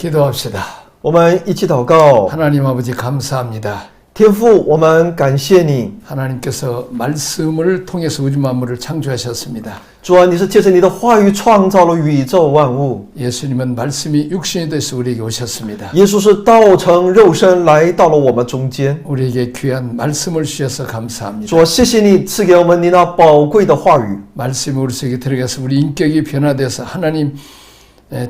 기도합시다. 我们一起祷告。 하나님 아버지 감사합니다. 天父，我们感谢你， 하나님께서 말씀을 통해서 우주 만물을 창조하셨습니다. 主啊，你是借着你的话语创造了宇宙万物。 예수님은 말씀이 육신이 돼서 우리에게 오셨습니다. 耶稣是道成肉身来到了我们中间。 우리에게 귀한 말씀을 주셔서 감사합니다. 主啊，谢谢你赐给我们你那宝贵的话语， 말씀이 우리 속에 들어가서 우리 인격이 변화돼서 하나님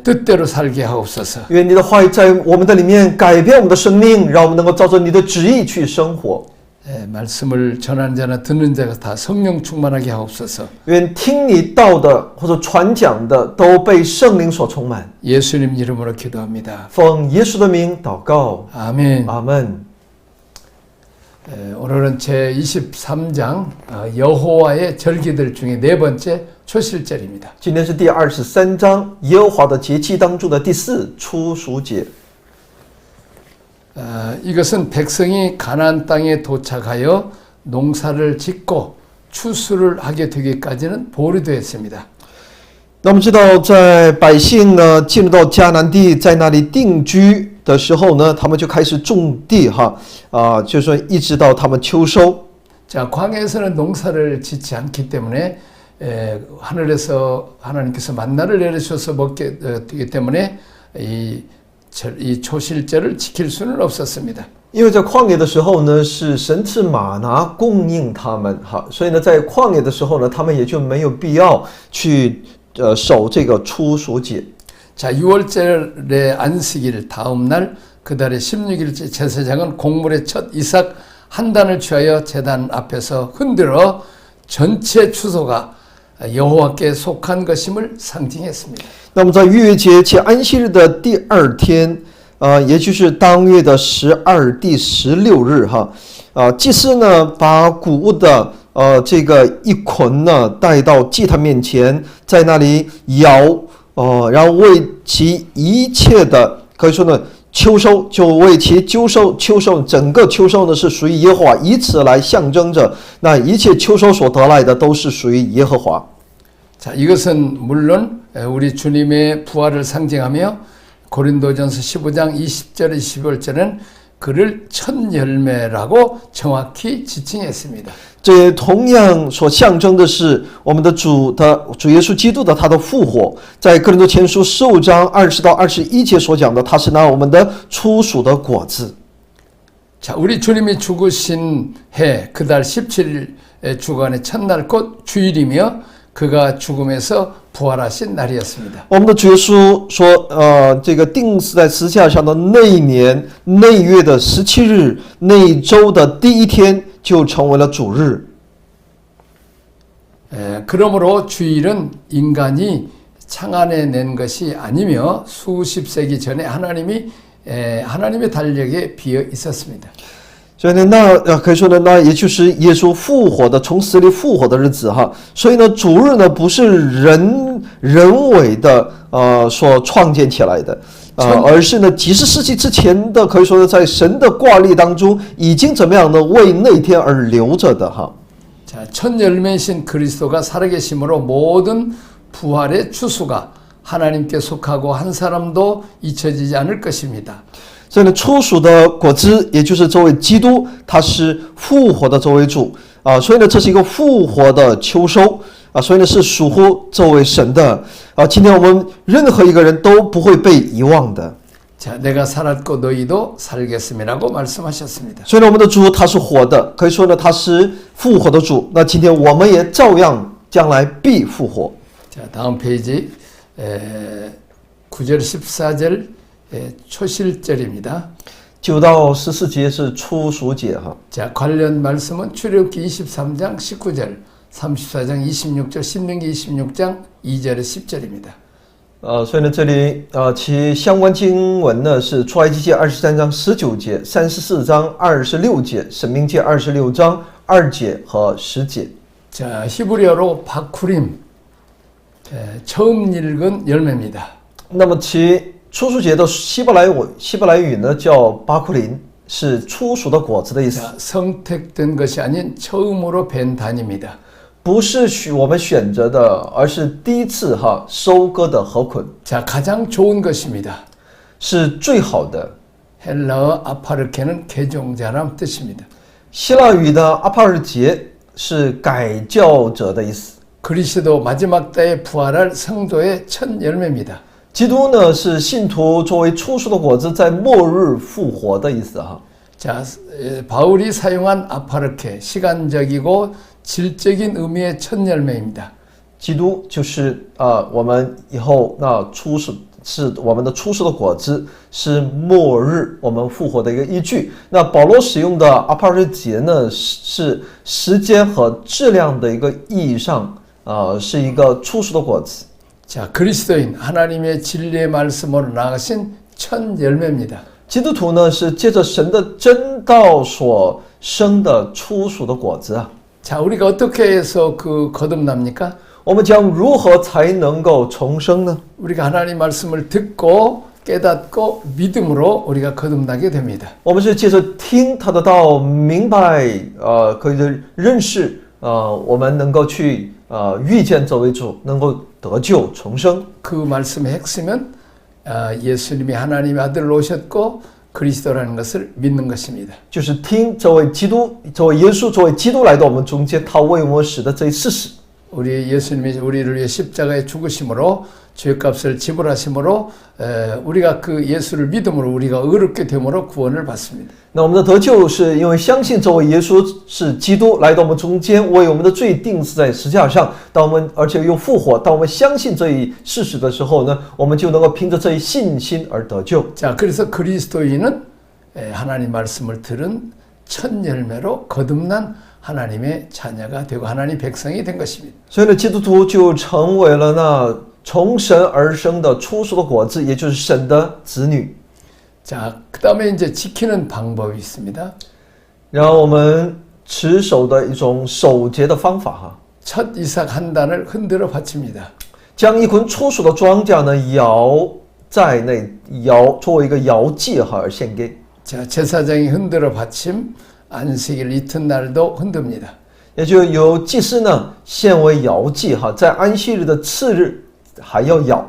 뜻대로 살게 하옵소서. 愿你的话语在我们的里面改变我们的生命，让我们能够照着你的旨意去生活。 말씀을 전하는 자나 듣는 자가 다 성령 충만하게 하옵소서. 愿听你道的或者传讲的都被圣灵所充满。 예수님 이름으로 기도합니다. 奉耶稣的名祷告， 아멘. 阿门。 오늘은 제23장 여호와의 절기들 중에 네 번째 초실절입니다. 今天是第23章耶和华的节期当中的第4初熟节。 이것은 백성이 가나안 땅에 도착하여 농사를 짓고 추수를 하게 되기까지는 보류되었습니다. 那我们知道，在百姓呢进入到迦南地，在那里定居的时候呢，他们就开始种地就说一直到他们秋收。 자, 광야에서는 농사를 짓지 않기 때문에 하늘에서 하나님께서 만나를 내려주셔서 먹게 되기 때문에 이 초실절을 지킬 수는 없었습니다. 因为在旷野的时候呢，是神赐玛拿供应他们，所以呢，在旷野的时候呢，他们也就没有必要去守这个初熟节。 자, 6월절의 안식일 다음 날 그달의 16일째 제사장은 곡물의 첫 이삭 한 단을 취하여 제단 앞에서 흔들어 전체 추소가 여호와께 속한 것임을 상징했습니다. 那么在逾越节且安息日的第2天，也就是当月的12第16日祭司呢把谷物的这个一捆呢带到祭坛面前，在那里摇，然后为其一切的可以说呢秋收，就为其秋收整个秋收呢是属于耶和华，以此来象征着那一切秋收所得来的都是属于耶和华。 자, 이것은 물론 우리 주님의 부활을 상징하며 고린도전서 15장 20절 21절은 그를 첫 열매라고 정확히 지칭했습니다. 这同样所象征的是我们的主耶稣基督的他的复活，在哥林多前书15章20到21节所讲的，他是拿我们的初熟的果子。 자, 우리 주님이 죽으신 해 그달 17일 주간의 첫날 곧 주일이며 그가 죽음에서 부활하신 날이었습니다. 我们的主耶稣说，这个钉死在十字架上的那一年那一月的17日，那一周的第一天就成为了主日。 그러므로 주일은 인간이 창안해낸 것이 아니며 수십 세기 전에 하나님의 달력에 비어 있었습니다. 所以呢，那可以说呢，那也就是耶稣复活的，从死里复活的日子所以呢，主日呢不是人为的所创建起来的，而是呢几十世纪之前的，可以说呢，在神的挂历当中已经怎么样呢，为那天而留着的자, 첫 열매이신 그리스도가 살아계심으로 모든 부활의 추수가 하나님께 속하고 한 사람도 잊혀지지 않을 것입니다. 所以呢，初熟的果子，也就是这位基督，他是复活的这位主所以呢，这是一个复活的秋收所以呢，是属乎这位神的今天我们任何一个人都不会被遗忘的。 자, 내가 살았고 너희도 살겠음이라고 말씀하셨습니다. 所以呢，我们的主他是活的，可以说呢，他是复活的主。那今天我们也照样将来必复活。 자, 다음 페이지 9절 14절 초실절입니다. 9到14节是初熟节자, 관련 말씀은 출애굽기 23장 19절, 34장 26절, 신명기 26장 2절에 10절입니다. 所以呢，这里其相关经文呢是出埃及记23章19节、34章26节、申命记26章2节和10节。 자, 히브리어로 바쿠림, 처음 읽은 열매입니다. 那么其初熟节的希伯来语呢叫巴库林，是初熟的果子的意思。 자, 선택된 것이 아닌 처음으로 벤 단입니다. 不是我们选择的，而是第一次收割的禾捆。 자, 가장 좋은 것입니다. 是最好的。 헬라어 아파르케는 개종자란 뜻입니다. 希腊语的阿帕尔杰是改教者的意思。 그리스도 마지막 때에 부활할 성도의 첫 열매입니다. 基督呢是信徒作为初熟的果子，在末日复活的意思哈。 자, 바울이 사용한 아파르케, 시간적이고 질적인 의미의 첫 열매입니다. 基督就是我们以后那初熟是我们的初熟的果子，是末日我们复活的一个依据。那保罗使用的阿帕尔节呢，是时间和质量的一个意义上，是一个初熟的果子。 자, 그리스도인 하나님의 진리의 말씀으로 나가신 첫 열매입니다. 基督徒呢是借着神的真道所生的初熟的果子啊。 자, 우리가 어떻게 해서 그 거듭납니까? 我们将如何才能够重生呢？ 우리가 하나님 말씀을 듣고 깨닫고 믿음으로 우리가 거듭나게 됩니다. 我们是借着听他的道，明白可以认识我们能够去遇见这位主，能够得救重生。 그 말씀의 핵심은 예수님이 하나님의 아들로 오셨고 그리스도라는 것을 믿는 것입니다. 就是听这位基督，这位耶稣，作为基督来到我们中间，他为我们死的这一事实。 우리 예수님이 우리를 위해 십자가에 죽으심으로 죄값을 지불하심으로 우리가 그 예수를 믿음으로 우리가 의롭게 됨으로 구원을 받습니다. 那我们的得救是因为相信这位耶稣是基督来到我们中间，为我们的罪定死在十字架上。当我们而且又复活，当我们相信这一事实的时候呢，我们就能够凭着这一信心而得救。 자, 그래서 그리스도인은 하나님 말씀을 들은 첫 열매로 거듭난 하나님의 자녀가 되고 하나님 백성이 된 것입니다. 所以呢，基督徒就成为了那从神而生的初熟的果子，也就是神的子女。 자, 그다음에 이제 지키는 방법이 있습니다. 然后我们持守的一种守节的方法哈， 첫 이삭 한 단을 흔들어 바칩니다. 将一捆初熟的庄稼呢摇在那作为一个摇祭哈而献给。 자, 제사장이 흔들어 바침 안식일 이튿날도 흔듭니다. 也就由祭司呢献为摇祭哈，在安息日的次日还要摇。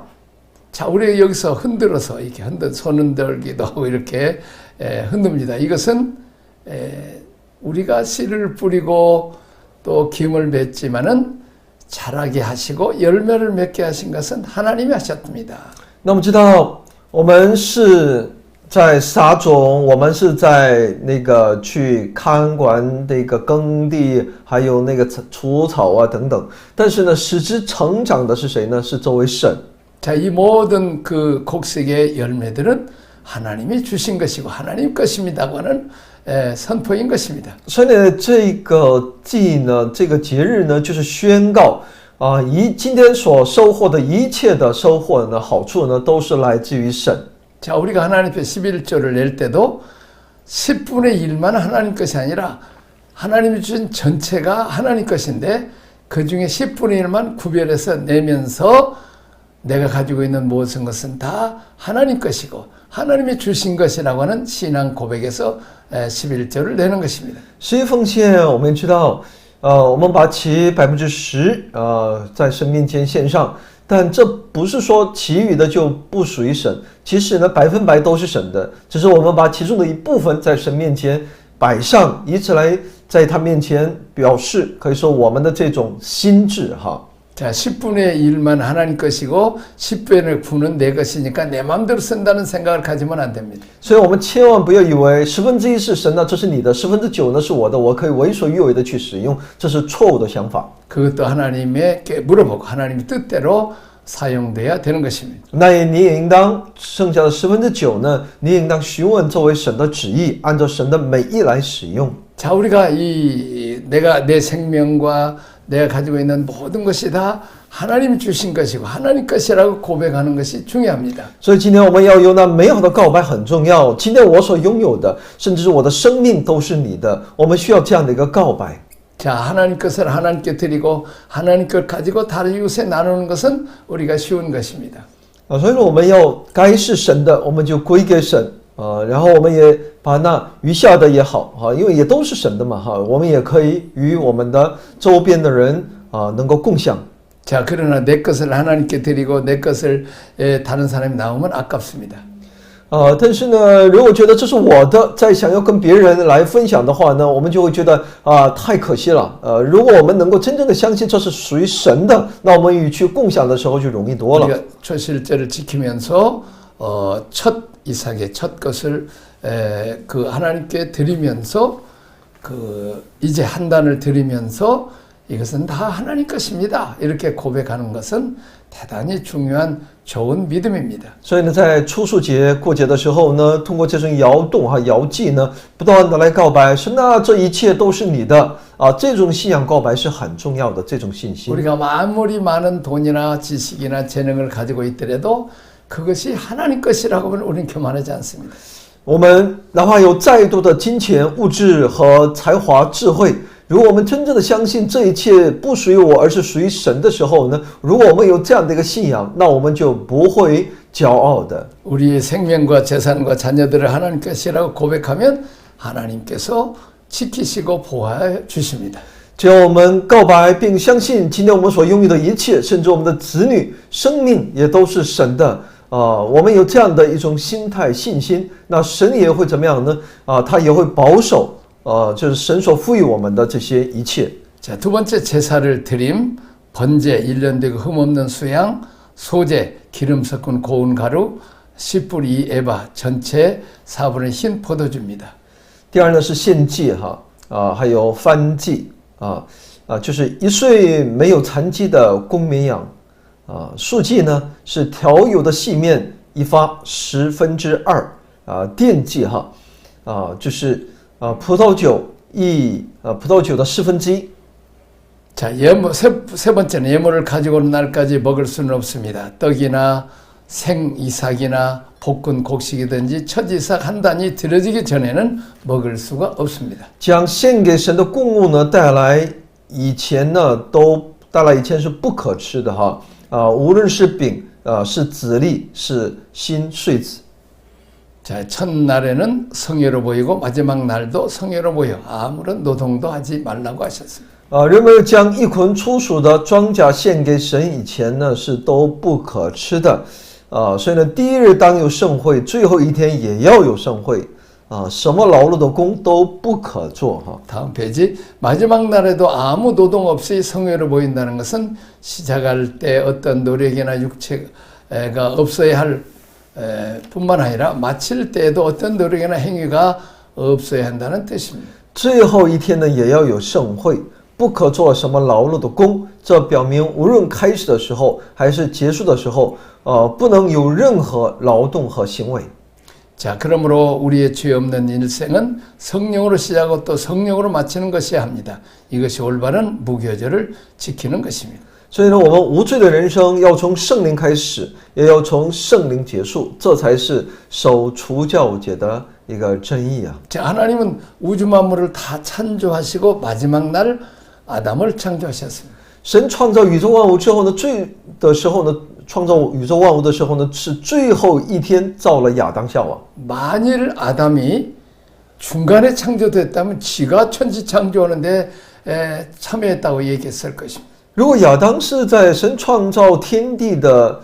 자, 우리가 여기서 흔들어서 이렇게 손 흔들기도 하고 이렇게 흔듭니다. 이것은 우리가 씨를 뿌리고 또 김을 맺지만은 자라게 하시고 열매를 맺게 하신 것은 하나님이 하셨습니다. 那我们知道，我们是在撒种，我们是在那个去看管那个耕地，还有那个除草啊等等。但是呢，使之成长的是谁呢？是这位神。 자, 이 모든 그 곡식의 열매들은 하나님이 주신 것이고 하나님 것입니다고 하는 선포인 것입니다. 所以呢，这个祭呢，这个节日呢，就是宣告今天所收获的一切的收获呢，好处呢，都是来自于神。 자, 우리가 하나님 앞에 11조를 낼 때도 10분의 1만 하나님 것이 아니라 하나님이 주신 전체가 하나님 것인데 그 중에 10분의 1만 구별해서 내면서 내가 가지고 있는 모든 것은 다 하나님 것이고 하나님이 주신 것이라고 하는 신앙 고백에서 11조를 내는 것입니다. 十一奉献，我们知道，我们把其10%在神面前献上，但这不是说其余的就不属于神。其实呢，100%都是神的，只是我们把其中的一部分在神面前摆上，以此来在他面前表示，可以说我们的这种心智哈。 자, 10분의 1만 하나님 것이고 10분의 9는 내 것이니까 내 마음대로 쓴다는 생각을 가지면 안 됩니다. 所以我们千万不要以为1/10是神的，这是你的，9%呢是我的，我可以为所欲为的去使用，这是错误的想法。 그것도 하나님에게 물어보고 하나님 뜻대로 사용돼야 되는 것입니다. 那你也应当剩下的9%呢，你也应当询问作为神的旨意，按照神的美意来使用。 자, 우리가 내가 내 생명과 내가 가지고 있는 모든 것이 다 하나님이 주신 것이고 하나님 것이라고 고백하는 것이 중요합니다. 所以今天我们要有那美好的告白很重要。今天我所拥有的，甚至是我的生命都是你的，我们需要这样的一个告白。 자, 하나님 것을 하나님께 드리고 하나님 것 가지고 다른 이웃에 나누는 것은 우리가 쉬운 것입니다. 所以说我们要该是神的，我们就归给神然后我们也把那余下的也好因为也都是神的嘛我们也可以与我们的周边的人能够共享。 자, 그러나 내 것을 하나님께 드리고 내 것을 다른 사람이 나오면 아깝습니다. 但是呢，如果觉得这是我的，再想要跟别人来分享的话呢，我们就会觉得太可惜了。如果我们能够真正的相信这是属于神的，那我们与去共享的时候就容易多了。 우리가 초실제를 지키면서 첫 이삭의 첫 것을 그 하나님께 드리면서 그 이제 한단을 드리면서 이것은 다 하나님 것입니다. 이렇게 고백하는 것은 대단히 중요한 좋은 믿음입니다. 所以呢，在初数节过节的时候呢，通过这种摇动摇祭呢，不断的来告白，神啊，这一切都是你的啊！这种信仰告白是很重要的，这种信心。 우리가 아무리 많은 돈이나 지식이나 재능을 가지고 있더라도 그것이 하나님 것이라고 하면 우리는 교만하지 않습니다. 我们哪怕有再多的金钱、物质和才华、智慧，如果我们真正的相信这一切不属于我，而是属于神的时候呢，如果我们有这样的一个信仰，那我们就不会骄傲的。 우리의 생명과 재산과 자녀들을 하나님 것이라고 고백하면 하나님께서 지키시고 보호해 주십니다. 只要我们告白并相信，今天我们所拥有的一切，甚至我们的子女、生命也都是神的。我们有这样的一种心态、信心，那神也会怎么样呢？他也会保守，就是神所赋予我们的这些一切。 자, 두 번째 제사를 드림, 번제, 1년 되고 흠없는 수양, 소제, 기름 섞은 고운 가루, 10분의 2 에바, 전체 4분의 흰 포도주입니다. 第二呢是献祭还有燔祭就是1岁没有残疾的公绵羊。 素祭呢是调油的细面1发2/10奠祭就是葡萄酒葡萄酒的1/4. 자, 세 번째는 예물을 가지고 오는 날까지 먹을 수는 없습니다. 떡이나 생 이삭이나 볶은 곡식이든지 첫 이삭 한 단이 드려지기 전에는 먹을 수가 없습니다. 将献给神的供物呢带来以前是不可吃的无论是饼是籽粒是新穗子。 자, 첫날에는 성회로 모이고 마지막 날도 성회로 모여 아무런 노동도 하지 말라고 하셨습니다. 人们将一捆初熟的庄稼献给神以前呢是都不可吃的所以呢第一日当有盛会，最后一天也要有盛会什么劳碌的工都不可做 다음 페이지. 마지막 날에도 아무 노동 없이 성회로 모인다는 것은 시작할 때 어떤 노력이나 육체가 없어야 할 뿐만 아니라 마칠 때에도 어떤 노력이나 행위가 없어야 한다는 뜻입니다. 最后一天呢也要有盛会，不可做什么劳碌的工。这表明无论开始的时候还是结束的时候不能有任何劳动和行为。 자, 그러므로 우리의 죄 없는 일생은 성령으로 시작하고 또 성령으로 마치는 것이야 합니다. 이것이 올바른 무교절을 지키는 것입니다. 所以呢，我们无罪的人生要从圣灵开始，也要从圣灵结束，这才是守除酵节的一个真意啊。 자, 하나님은 우주 만물을 다 창조하시고 마지막 날 아담을 창조하셨습니다. 神创造宇宙万物之后呢，创造宇宙万物的时候呢，是最后一天造了亚当夏娃。 만일 아담이 중간에 창조됐다면 지가 천지 창조하는데 참여했다고 얘기했을 것입니다. 如果亚当是在神创造天地的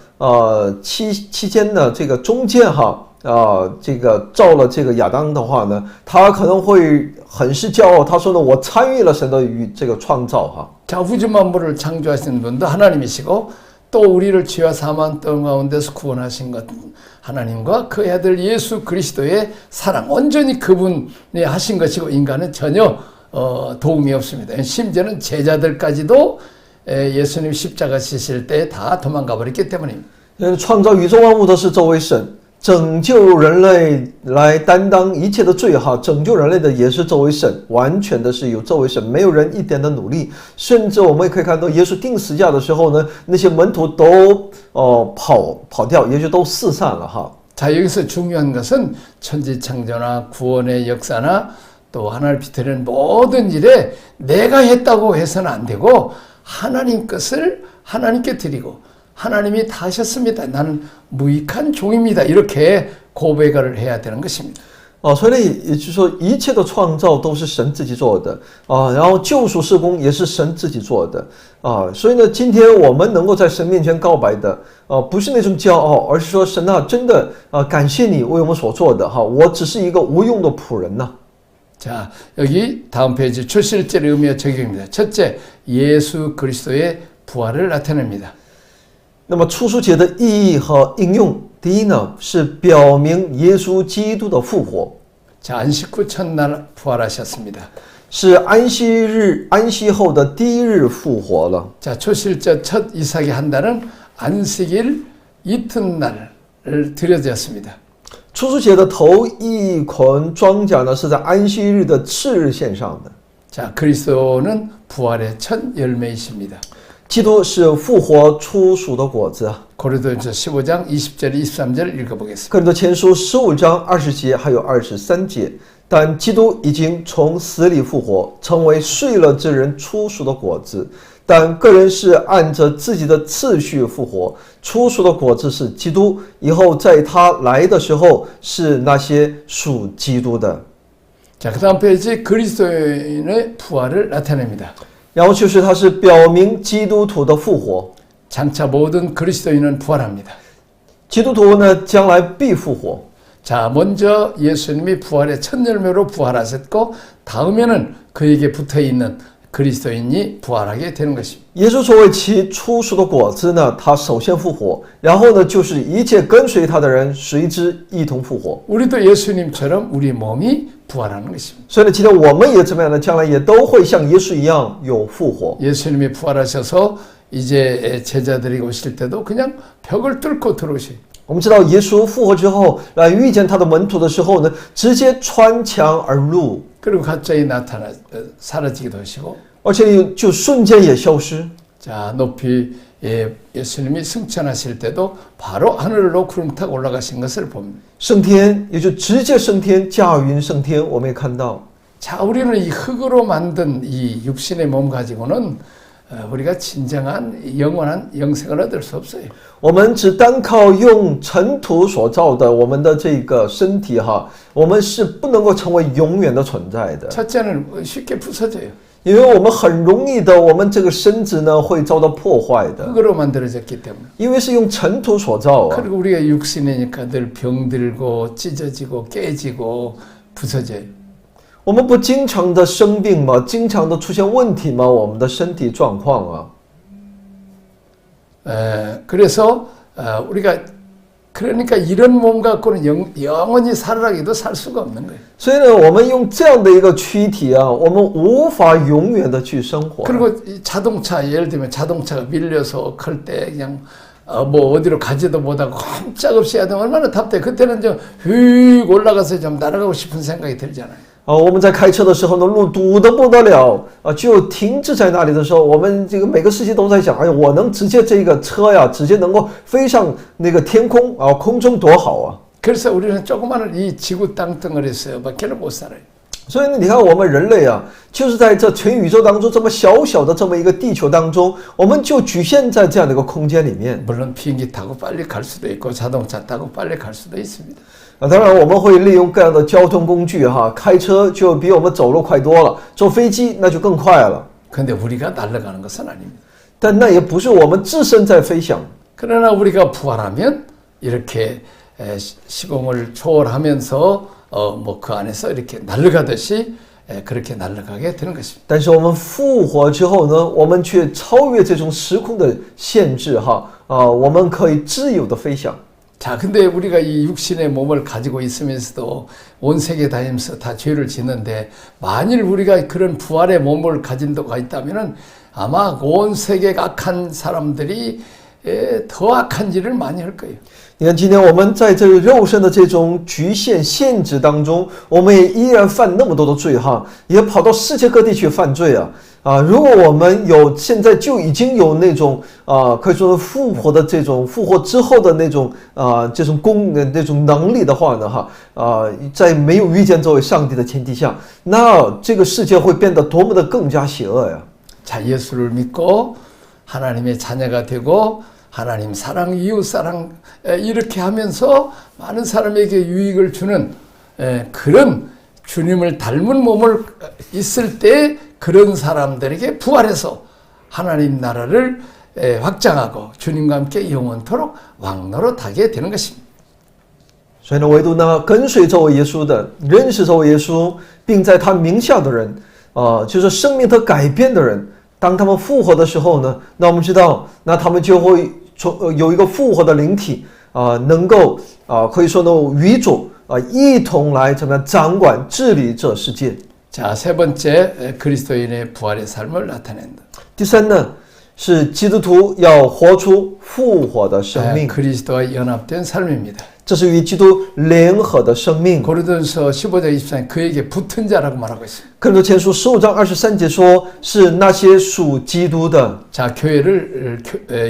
期间呢，这个中间这个造了这个亚当的话呢，他可能会很是骄傲。他说呢，我参与了神的这个创造 자, 우주 만물을 창조하신 분도 하나님이시고 또 우리를 죄와 사망 땅 가운데서 구원하신 것 하나님과 그 아들 예수 그리스도의 사랑 온전히 그분이 하신 것이고 인간은 전혀 도움이 없습니다. 심지어는 제자들까지도 예수님 십자가 지실 때 다 도망가 버렸기 때문입니다. 创造宇宙万物的是这位神，拯救人类来担当一切的罪拯救人类的也是这位神，完全的是有这位神，没有人一点的努力。甚至我们也可以看到，耶稣钉十字架的时候呢，那些门徒都跑掉，也就都四散了 자, 여기서 중요한 것은 천지 창조나 구원의 역사나 또 하나님을 비롯한 모든 일에 내가 했다고 해서는 안 되고 하나님 것을 하나님께 드리고 하나님이 다 하셨습니다. 나는 무익한 종입니다. 이렇게 고백을 해야 되는 것입니다. 所以呢，也就是说，一切的创造都是神自己做的然后救赎事工也是神自己做的所以呢，今天我们能够在神面前告白的不是那种骄傲，而是说神啊，真的感谢你为我们所做的我只是一个无用的仆人呐。 자, 여기 다음 페이지 초실제의 의미와 적용입니다. 첫째, 예수 그리스도의 부활을 나타냅니다. 那么初书节的意义和应用，第一呢是表明耶稣基督的复活， 자, 안식 후 첫날 부활하셨습니다. 是安息后的第一日复活了。 자, 초실제 첫 이삭의 한 달은 안식일 이튿날을 드려졌습니다. 初书节的头一捆庄稼呢是在安息日的次日献上的。 자, 그리스도는 부활의 첫 열매이십니다. 基督是复活初熟的果子。 고린도전서 15장 20절 23절 읽어보겠습니다. 哥林多前书15章20节还有23节，但基督已经从死里复活，成为睡了之人初熟的果子。但个人是按着自己的次序复活，初熟的果子是基督，以后在他来的时候是那些属基督的。 자, 그 다음 페이지 그리스도인의 부활을 나타냅니다. 然后就是它是表明基督徒的复活， 장차 모든 그리스도인은 부활합니다. 基督徒呢将来必复活。 자, 먼저 예수님이 부활의 첫 열매로 부활하셨고 다음에는 그에게 붙어있는 그리스도인이 부활하게 되는 것입니다. 耶稣作为其初熟的果子呢，他首先复活，然后呢，就是一切跟随他的人随之一同复活。 우리도 예수님처럼 우리 몸이 부활하는 것입니다. 所以呢，今天我们也怎么样呢？将来也都会像耶稣一样有复活。 예수님이 부활하셔서 이제 제자들이 오실 때도 그냥 벽을 뚫고 들어오시. 我们知道耶稣复活之后，来遇见他的门徒的时候呢，直接穿墙而入， 그리고 갑자기 사라지기도 하시고. 而且就瞬间也消失。 자, 높이 예수님이 승천하실 때도 바로 하늘로 구름 타고 올라가신 것을 봅니다. 升天也就直接升天，驾云升天。我们也看到， 자, 우리는 이 흙으로 만든 이 육신의 몸 가지고는 우리가 진정한 영원한 영생을 얻을 수 없어요. 我们只单靠用尘土所造的我们的这个身体我们是不能够成为永远的存在的。 첫째는 쉽게 부서져요. 因为我们很容易的，我们这个身子呢会遭到破坏的， 흙으로 만들어졌기 때문에. 因为是用尘土所造 그리고 우리가 육신이니까 늘 병들고 찢어지고 깨지고 부서져요. 我们不经常的生病吗？经常的出现问题吗？我们的身体状况그래서 우리가 그러니까 이런 몸 갖고는 영원히 살아라기도 살 수가 없는 거예요. 所以呢，我们用这样的一个躯体我们无法永远的去生活。 그리고 이 자동차 예를 들면 자동차가 밀려서 클 때 그냥 뭐 어디로 가지도 못하고 꼼짝없이 해야 되면 얼마나 답답해. 그때는 휙 올라가서 좀 날아가고 싶은 생각이 들잖아요. 我们在开车的时候呢，路堵得不得了只有停滞在那里的时候，我们这个每个司机都在想，哎呀，我能直接这个车直接能够飞上那个天空空中多好 그래서 우리는 조그마한 이 지구 땅덩어리에서 밖에는 못 살아요. 所以呢，你看我们人类就是在这全宇宙当中这么小小的这么一个地球当中，我们就局限在这样的一个空间里面。 물론 비행기 타고 빨리 갈 수도 있고 자동차 타고 빨리 갈 수도 있습니다. 当然我们会利用各样的交通工具开车就比我们走路快多了，坐飞机那就更快了。 근데 우리가 날아가는 것은 아닙니다. 但那也不是我们自身在飞翔。 그러나 우리가 부활하면 이렇게 시공을 초월하면서 뭐 그 안에서 이렇게 날아가듯이 그렇게 날아가게 되는 것입니다. 但是我们复活之后呢，我们却超越这种时空的限制我们可以自由的飞翔。 자, 근데 우리가 이 육신의 몸을 가지고 있으면서도 온 세계 다니면서 다 죄를 짓는데 만일 우리가 그런 부활의 몸을 가진 도가 있다면은 아마 온 세계 악한 사람들이 더 악한 일을 많이 할 거예요. 你看，今天我们在这肉身的这种局限限制当中，我们也依然犯那么多的罪也跑到世界各地去犯罪如果我们现在就已经有那种可以说复活的这种复活之后的那种这种那种能力的话呢在没有遇见这位上帝的前提下，那这个世界会变得多么的更加邪恶呀！ 자, 예수를 믿고 하나님의 자녀가 되고 하나님 사랑, 이웃 사랑 이렇게 하면서 많은 사람에게 유익을 주는 그런 주님을 닮은 몸을 있을 때 그런 사람들에게 부활해서 하나님 나라를 확장하고 주님과 함께 영원토록 왕노릇하게 되는 것입니다. 所以呢，唯独呢跟随这位耶稣的、认识这位耶稣，并在他名下的人，就是生命的改变的人，当他们复活的时候呢，那我们知道，那他们就会有一个复活的灵体能够可以说呢与主一同来怎么样掌管治理这世界。 자, 세 번째 그리스도인의 부활의 삶을 나타낸다. 第三呢，是基督徒要活出复活的生命， 그리스도와 연합된 삶입니다. 这是与基督联合的生命。 고린도전서 15장 23절 그에게 붙은 자라고 말하고 있습니다. 哥林多前书15章23节说，是那些属基督的。 자, 교회를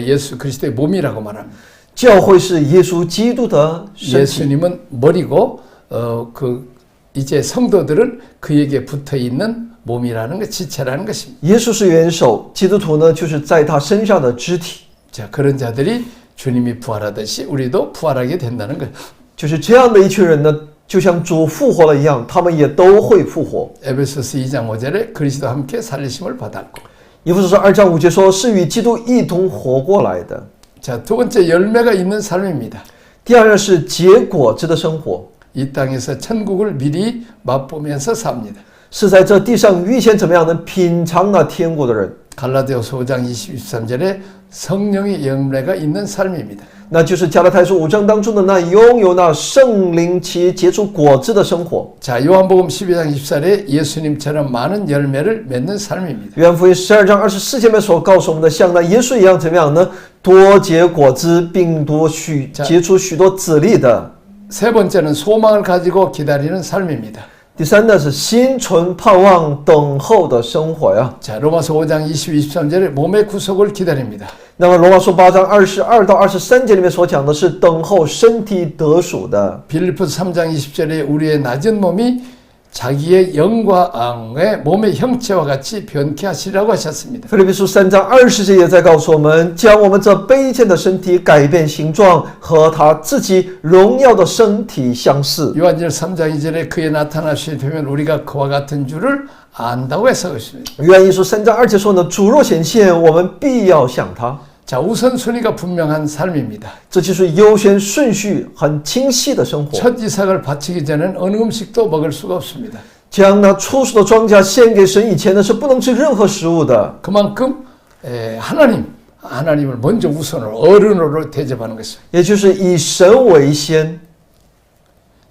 예수 그리스도의 몸이라고 말합니다. 教会是耶稣基督的身体， 예수님은 머리고 이제 성도들은 그에게 붙어 있는 몸이라는 것, 지체라는 것입니다. 耶稣是元首，基督徒呢就是在他身上的肢体。 자, 그런 자들이 주님이 부활하듯이 우리도 부활하게 된다는 것. 就是这样的一群人呢，就像主复活了一样，他们也都会复活。 에베소서 2장 5절에 그리스도와 함께 살리심을 받았고. 以弗所书2章5节说，是与基督一同活过来的。 자, 두 번째 열매가 있는 삶입니다. 第二呢是结果子的生活， 이 땅에서 천국을 미리 맛보면서 삽니다. 是在这地上预先怎么样能品尝那天国的人， 갈라디아서 5장 23절에 성령의 열매가 있는 삶입니다. 那就是加拉太书5章当中的那拥有那圣灵其结出果子的生活。 자, 요한복음 12장 24절에 예수님처럼 많은 열매를 맺는 삶입니다. 约翰福音12章24节里面所告诉我们的，像那耶稣一样怎么样呢？多结果子，并结出许多子粒的。 세 번째는 소망을 가지고 기다리는 삶입니다. 第三呢是心存盼望等候的生活呀。 자, 로마서 5장 22, 23절에 몸의 구속을 기다립니다. 那么罗马书8章22到23节里面所讲的是等候身体得赎的。 빌립보서 3장 20절에 우리의 낮은 몸이 자기의 영광의 몸의 형체와 같이 변케 하시라고 하셨습니다. 腓立比书3章20节也在告诉我们，将我们这卑贱的身体改变形状，和他自己荣耀的身体相似。 요한일 3장 2절에 그의 나타나시게 되면 우리가 그와 같은 줄을 안다고 해서 있습니다. 约翰一书3章2节说呢，主若显现，我们必要像他。 자, 우선순위가 분명한 삶입니다. 这就是优先顺序很清晰的生活。 첫 이삭을 바치기 전에는 어느 음식도 먹을 수가 없습니다. 将那初熟的庄稼献给神以前呢，是不能吃任何食物的。 그만큼 하나님을 먼저 우선으로 어른으로 대접하는 것입니다. 也就是以神为先，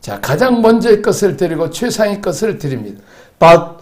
자, 가장 먼저의 것을 드리고 최상의 것을 드립니다. 把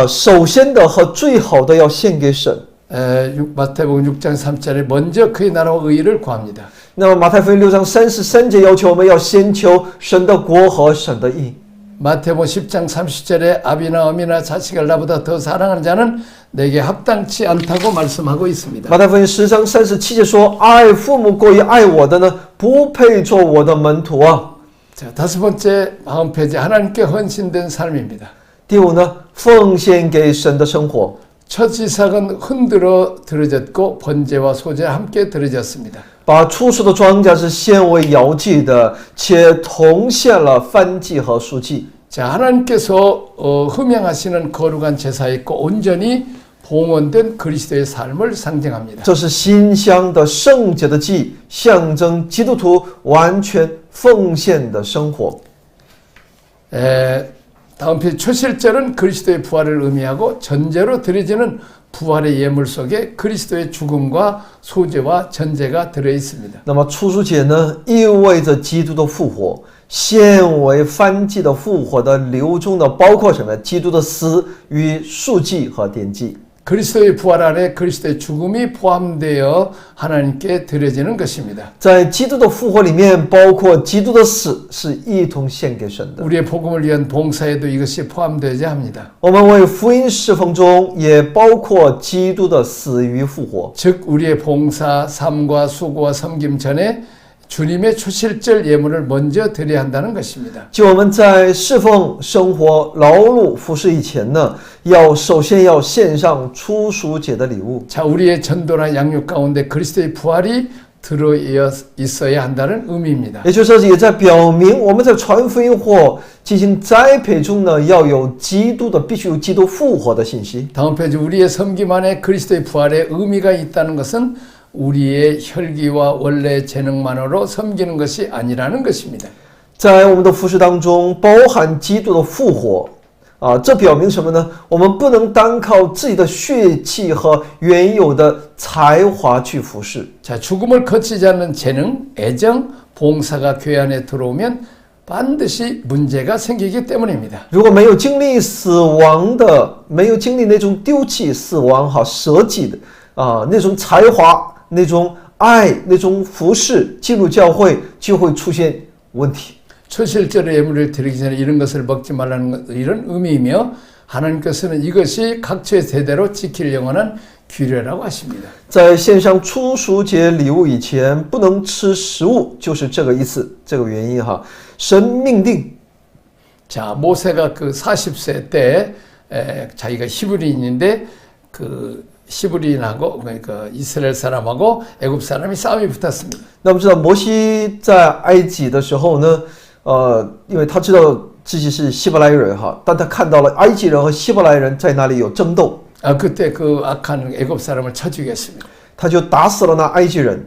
首先的和最好的要献给神。 마태복음 6장 3절에 먼저 그의 나라와 의를 구합니다. 那么马太福音6章33节要求我们要先求神的国和神的义。 마태복음 10장 30절에 아비나 어미나 자식을 나보다 더 사랑하는 자는 내게 합당치 않다고 말씀하고 있습니다. 马太福音10章37节说：“爱父母过于爱我的呢，不配做我的门徒啊。” 자, 다섯 번째 마음 폐지 하나님께 헌신된 삶입니다. 第五呢，奉献给神的生活。 첫 이삭은 흔들어 들어졌고 번제와 소제 함께 들어졌습니다. 把初熟的庄稼是献为摇祭的，且同献了燔祭和赎祭。 자, 하나님께서 흠양하시는 거룩한 제사에 있고 온전히 봉헌된 그리스도의 삶을 상징합니다. 这是馨香的圣洁的祭，象征基督徒完全奉献的生活。 다음 페이지 초실절은 그리스도의 부활을 의미하고 전제로 드려지는 부활의 예물 속에 그리스도의 죽음과 소제와 전제가 들어 있습니다. 那么初熟节呢，意味着基督的复活，献为燔祭的复活的流中呢，包括什么？基督的死与赎祭和奠祭。 그리스도의 부활 안에 그리스도의 죽음이 포함되어 하나님께 드려지는 것입니다. 在基督的复活里面，包括基督的死是一同献给神的。 우리의 복음을 위한 봉사에도 이것이 포함되어야 합니다. 我们为福音侍奉中也包括基督的死与复活。 즉 우리의 봉사, 삶과 수고와 섬김 전에 주님의 초실절 예물을 먼저 드려야 한다는 것입니다. 就我们在侍奉、生活、劳碌、服侍以前呢，首先要献上初熟节的礼物。 자, 우리의 전도나 양육 가운데 그리스도의 부활이 들어 있어야 한다는 의미입니다. 也就是说，也在表明我们在传福音或进行栽培中呢，要有基督的，必须有基督复活的信息。 다음 페이지 우리의 섬김 안에 그리스도의 부활의 의미가 있다는 것은 우리의 혈기와 원래 재능만으로 섬기는 것이 아니라는 것입니다. 在我们的服饰当中，包含基督的复活啊，这表明什么呢？我们不能单靠自己的血气和原有的才华去服侍。 자, 죽음을 거치지 않는 재능, 애정, 봉사가 교회 안에 들어오면 반드시 문제가 생기기 때문입니다. 如果没有经历死亡的，没有经历那种丢弃死亡和舍己的啊，那种才华、那种爱、那种服侍，进入教会就会出现问题。 초실제로 예물을 드리기 전에 이런 것을 먹지 말라는 것, 이런 의미이며 하나님께서는 이것이 각처의 세대로 지킬 영원한 규례라고 하십니다. 在献上初熟节礼物以前，不能吃食物，就是这个意思，这个原因哈。神命定， 자, 모세가 그 40세 때 자기가 히브리인인데 그 히브리인하고 그러니까 이스라엘 사람하고 애굽 사람이 싸움이 붙었습니다. 那么知道摩西在埃及的时候呢，因为他知道自己是希伯来人哈，但他看到了埃及人和希伯来人在那里有争斗， 그때 그 악한 애굽 사람을 쳐 죽였습니다. 他就打死了那埃及人，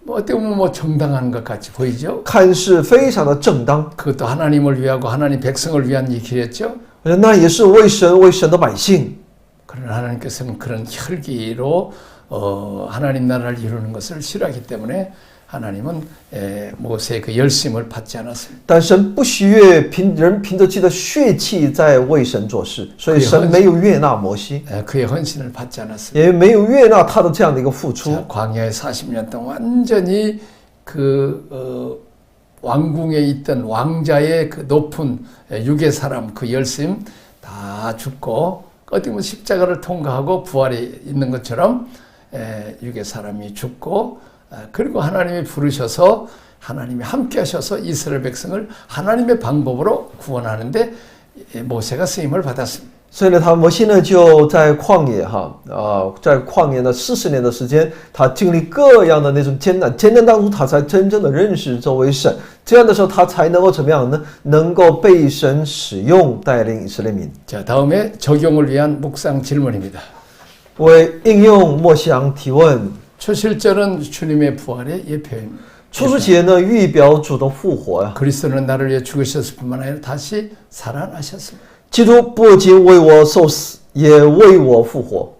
뭐 어떻게 보면 뭐 정당한 것 같이 보이죠? 看似非常的正当， 그것도 하나님을 위하고 하나님 백성을 위한 일이었죠. 那也是为神的百姓。 그러나 하나님께서는 그런 혈기로 하나님 나라를 이루는 것을 싫어하기 때문에 하나님은 모세의 그 열심을 받지 않았습니다. 但神不喜悦人凭着自己的血气在为神做事，所以神没有悦纳摩西， 그의 헌신을 받지 않았습니다. 也没有悦纳他的这样的一个付出。 자, 광야에 40년 동안 완전히 그 왕궁에 있던 왕자의 그 높은 육의 사람 그 열심 다 죽고 어떻게 보면 십자가를 통과하고 부활이 있는 것처럼 육의 사람이 죽고 그리고 하나님이 부르셔서 하나님이 함께 하셔서 이스라엘 백성을 하나님의 방법으로 구원하는데 모세가 쓰임을 받았습니다. 所以呢，摩西呢就在旷野在旷野呢40年的时间，他经历各样的那种艰难当中，他才真正的认识这位神。这样的时候，他才能够怎么样呢？能够被神使用，带领以色列民。 자, 다음에 적용을 위한 묵상 질문입니다. 为应用默想提问， 초실절은 주님의 부활의 예표입니다. 初熟节呢预表主的复活呀。 그리스도는 나를 위해 죽으셨을 뿐만 아니라 다시 살아나셨습니다. 基督不仅为我受死，也为我复活。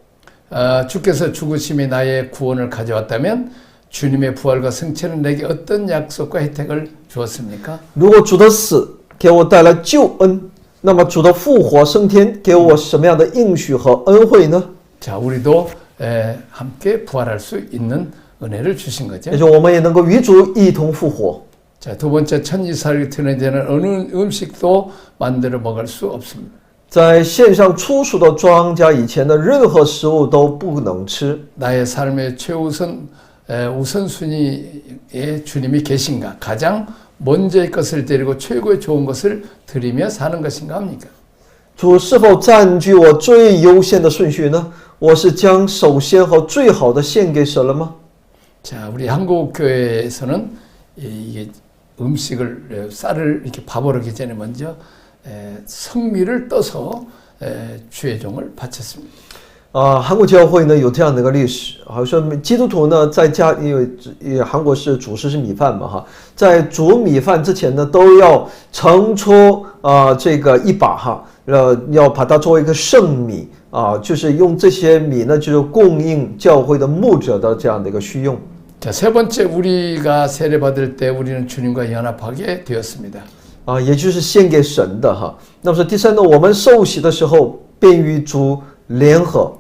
주께서 죽으심이 나의 구원을 가져왔다면 주님의 부활과 승천은 내게 어떤 약속과 혜택을 주었습니까? 如果主的死给我带来救恩，那么主的复活升天给我什么样的应许和恩惠呢？ 자, 우리도 함께 부활할 수 있는 은혜를 주신 거죠. 也就我们也能够与主一同复活。 자, 두 번째 천지살이 드러내는 어느 음식도 만들어 먹을 수 없습니다. 在献上初熟的庄稼以前的任何食物都不能吃。 나의 삶의 최우선 우선순위에 주님이 계신가? 가장 먼저의 것을 드리고 최고의 좋은 것을 드리며 사는 것인가 합니까? 主是否占据我最优先的顺序呢？我是将首先和最好的献给神了吗？ 자, 우리 한국 교회에서는 이게 음식을 쌀을 이렇게 밥으로 하기 전에 먼저 성미를 떠서 주의 종을 바쳤습니다. 韩国教会呢有这样的一个历史，好像基督徒呢在家，因为韩国是主食是米饭嘛哈，在煮米饭之前呢都要盛出这个一把哈，要把它作为一个圣米就是用这些米呢就是供应教会的牧者的这样的一个需用。 자, 세 번째 우리가 세례 받을 때 우리는 주님과 연합하게 되었습니다. 也就是献给神的哈。那么说第三呢，我们受洗的时候便与主联合。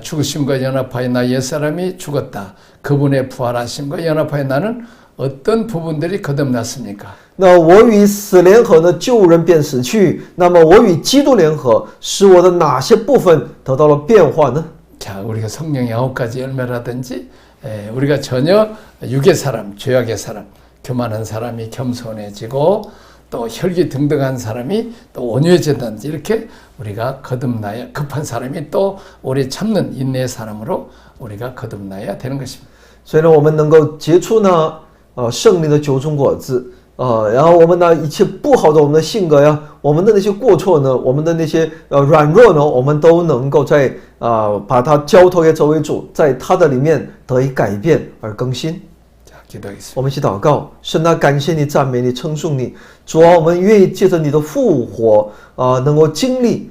죽으심과 연합하여 나 옛사람이 죽었다. 그분의 부활하심과 연합하여 나는 어떤 부분들이 거듭났습니까? 那我与死联合呢，旧人便死去。那么我与基督联合，使我的哪些部分得到了变化呢？ 자, 우리가 성령의 9가지 열매라든지 우리가 전혀 육의 사람, 죄악의 사람, 교만한 사람이 겸손해지고 또 혈기 등등한 사람이 또 온유해진다든지 이렇게 우리가 거듭나야 급한 사람이 또 오래 참는 인내의 사람으로 우리가 거듭나야 되는 것입니다. 所以呢，我们能够结出呢圣灵的9种果子。然后我们呢，一切不好的我们的性格呀，我们的那些过错呢，我们的那些软弱呢，我们都能够在把它交托给这位主，在他的里面得以改变而更新。 我们一起祷告，神啊，感谢你，赞美你，称颂你，主啊，我们愿意借着你的复活能够经历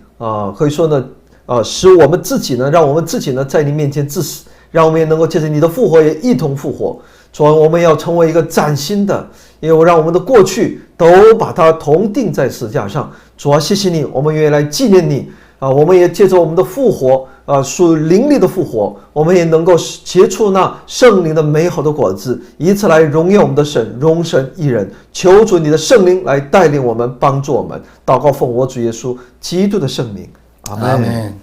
可以说呢使我们自己呢，让我们自己呢在你面前致死，让我们也能够借着你的复活也一同复活。主啊，我们要成为一个崭新的，因为让我们的过去都把它同定在十字架上。主啊，谢谢你，我们愿意来纪念你我们也借着我们的复活属灵里的复活，我们也能够结出那圣灵的美好的果子，以此来荣耀我们的神，荣神一人。求主你的圣灵来带领我们，帮助我们。祷告奉我主耶稣基督的圣名，阿们。